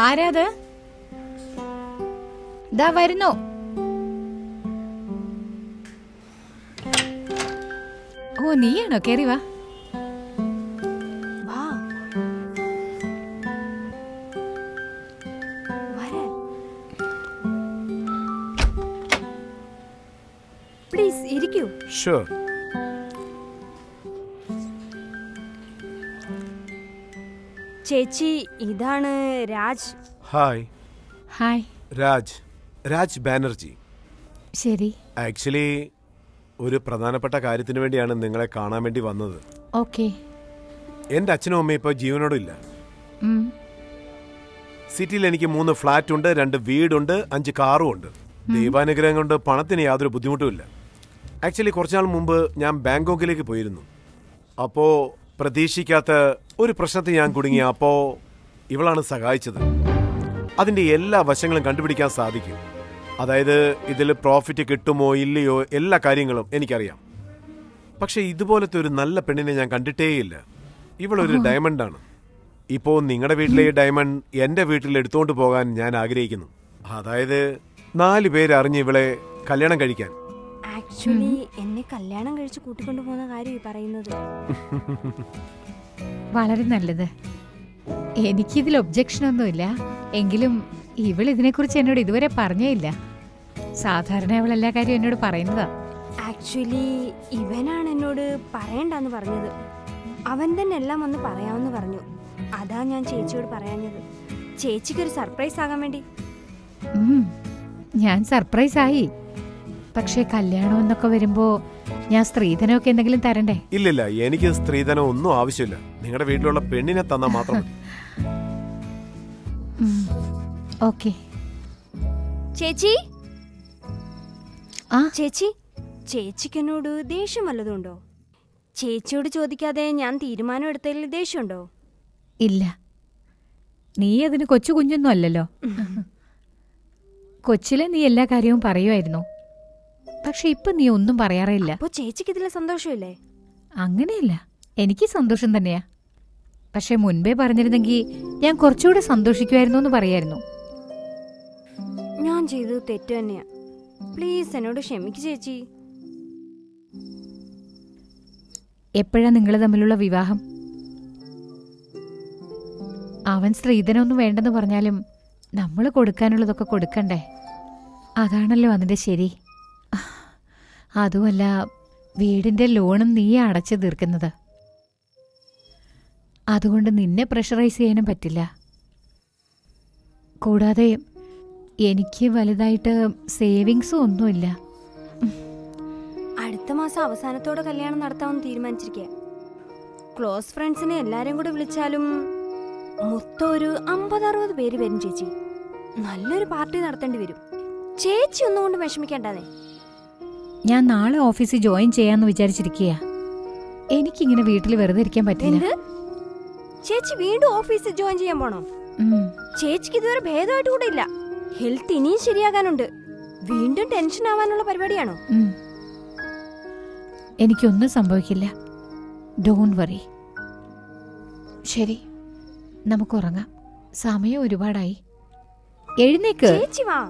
ആരാത്? ദാ വരുന്നു. ഓ, നീയാണോ? കേറി വാ. പ്ലീസ് ഇരിക്കൂ. ഷുവർ. ചേച്ചി, ഇതാണ് രാജ്. ഹായ്. ഹായ്. രാജ് ബാനർജി. ശരി. ആക്ച്വലി ഒരു പ്രധാനപ്പെട്ട കാര്യത്തിന് വേണ്ടിയാണ് നിങ്ങളെ കാണാൻ വേണ്ടി വന്നത്. ഓക്കെ. എൻ്റെ അച്ഛനും അമ്മയും ഇപ്പോൾ ജീവനോടും ഇല്ല. സിറ്റിയിൽ എനിക്ക് 3 ഫ്ലാറ്റ് ഉണ്ട്, 2 വീടുണ്ട്, 5 കാറും ഉണ്ട്. ദൈവാനുഗ്രഹം കൊണ്ട് പണത്തിന് യാതൊരു ബുദ്ധിമുട്ടുമില്ല. ആക്ച്വലി കുറച്ചുനാൾ മുമ്പ് ഞാൻ ബാങ്കോക്കിലേക്ക് പോയിരുന്നു. അപ്പോൾ പ്രതീക്ഷിക്കാത്ത ഒരു പ്രശ്നത്തിൽ ഞാൻ കുടുങ്ങി. അപ്പോൾ ഇവളാണ് സഹായിച്ചത്. അതിൻ്റെ എല്ലാ വശങ്ങളും കണ്ടുപിടിക്കാൻ സാധിക്കും. അതായത് ഇതിൽ പ്രോഫിറ്റ് കിട്ടുമോ ഇല്ലയോ എല്ലാ കാര്യങ്ങളും എനിക്കറിയാം. പക്ഷെ ഇതുപോലത്തെ ഒരു നല്ല പെണ്ണിനെ ഞാൻ കണ്ടിട്ടേയില്ല. ഇവളൊരു ഡയമണ്ടാണ്. ഇപ്പോൾ നിങ്ങളുടെ വീട്ടിലെ ഈ ഡയമണ്ട് എൻ്റെ വീട്ടിൽ എടുത്തുകൊണ്ട് പോകാൻ ഞാൻ ആഗ്രഹിക്കുന്നു. അതായത് 4 പേര് അറിഞ്ഞ് ഇവളെ കല്യാണം കഴിക്കാൻ. ആക്ച്വലി എന്നെ കല്യാണം കഴിച്ച് കൂട്ടിക്കൊണ്ടു പോകുന്ന കാര്യം പറയുന്നത്. വളരെ നല്ലത്. എനിക്കിതിൽ ഒബ്ജക്ഷൻ ഒന്നുമില്ല. എങ്കിലും ഇവൾ ഇതിനെക്കുറിച്ച് എന്നോട് ഇതുവരെ പറഞ്ഞേ ഇല്ല. സാധാരണ അവൾ എല്ലാ കാര്യം എന്നോട് പറയുന്നതാ. ആക്ച്വലി ഇവനാണ് എന്നോട് പറയണ്ടെന്ന് പറഞ്ഞത്. അവൻ തന്നെ എല്ലാം ഒന്ന് പറയാമെന്ന് പറഞ്ഞു. അതാ ഞാൻ ചേച്ചിയോട് പറയാഞ്ഞത്. ചേച്ചിക്കൊരു സർപ്രൈസ് ആകാൻ വേണ്ടി. ഞാൻ സർപ്രൈസ് ആയി. പക്ഷെ കല്യാണം എന്നൊക്കെ വരുമ്പോ ഞാൻ സ്ത്രീധനമൊക്കെ എന്തെങ്കിലും തരണ്ടേ? ഇല്ലില്ല, എനിക്ക് സ്ത്രീധനം ഒന്നും ആവശ്യമില്ല. നിങ്ങളുടെ വീട്ടിലുള്ള പെണ്ണിനെ തന്നാൽ മാത്രം മതി. ഓക്കെ. ചേച്ചി, ചേച്ചിക്ക് എന്നോട് ദേഷ്യം വല്ലതുണ്ടോ? ചേച്ചിയോട് ചോദിക്കാതെ ഞാൻ തീരുമാനം എടുത്തതിൽ ദേഷ്യമുണ്ടോ? ഇല്ല. നീ അതിന് കൊച്ചു കുഞ്ഞൊന്നും അല്ലല്ലോ. കൊച്ചിലെ നീ എല്ലാ കാര്യവും പറയുമായിരുന്നു. പക്ഷെ ഇപ്പൊ നീ ഒന്നും പറയാറില്ല. അപ്പൊ ചേച്ചിക്ക് ഇതിലെ സന്തോഷമില്ലേ? അങ്ങനെയല്ല, എനിക്ക് സന്തോഷം തന്നെയാ. പക്ഷെ മുൻപേ പറഞ്ഞിരുന്നെങ്കിൽ ഞാൻ കുറച്ചുകൂടെ സന്തോഷിക്കുമായിരുന്നു എന്ന് പറയായിരുന്നു. ഞാൻ ചെയ്തത് തെറ്റു തന്നെയാ. പ്ലീസ് എന്നോട് ക്ഷമിക്ക് ചേച്ചി. എപ്പോഴാ നിങ്ങൾ തമ്മിലുള്ള വിവാഹം? അവൻ സ്ത്രീധനമൊന്നും വേണ്ടെന്ന് പറഞ്ഞാലും നമ്മൾ കൊടുക്കാനുള്ളതൊക്കെ കൊടുക്കണ്ടേ? അതാണല്ലോ അതിന്റെ ശരി. അതുമല്ല, വീടിന്റെ ലോണും നീ അടച്ചു തീർക്കുന്നത്. അതുകൊണ്ട് നിന്നെ പ്രഷറൈസ് ചെയ്യാനും പറ്റില്ല. കൂടാതെ എനിക്ക് വലുതായിട്ട് സേവിങ്സും ഒന്നുമില്ല. അടുത്ത മാസം അവസാനത്തോടെ കല്യാണം നടത്താമെന്ന് തീരുമാനിച്ചിരിക്കുക. ക്ലോസ് ഫ്രണ്ട്സിനെ എല്ലാരും കൂടെ വിളിച്ചാലും മൊത്തം ഒരു 50-60 പേര് വരും ചേച്ചി. നല്ലൊരു പാർട്ടി നടത്തേണ്ടി വരും. ചേച്ചി ഒന്നും കൊണ്ട് വിഷമിക്കേണ്ടതേ. ഞാൻ നാളെ ഓഫീസിൽ ജോയിൻ ചെയ്യാന്ന് വിചാരിച്ചിരിക്കുക. എനിക്കിങ്ങനെ വീട്ടിൽ വെറുതെ ഇരിക്കാൻ പറ്റില്ല. ചേച്ചി വീണ്ടും ഓഫീസിൽ ജോയിൻ ചെയ്യാൻ പോണോ? ചേച്ചിക്ക് ഇതുവരെ ഭേദമായിട്ട് കൂടെ ഇല്ല. ഹെൽത്ത് ഇനിയും ശരിയാകാനുണ്ട്. വീണ്ടും ടെൻഷൻ ആവാനുള്ള പരിപാടിയാണോ? എനിക്കൊന്നും സംഭവിക്കില്ല. Don't worry. ശരി, നമുക്ക് ഉറങ്ങാം. സമയം ഒരുപാടായി. എഴുന്നേക്ക്. ചേച്ചി വാ.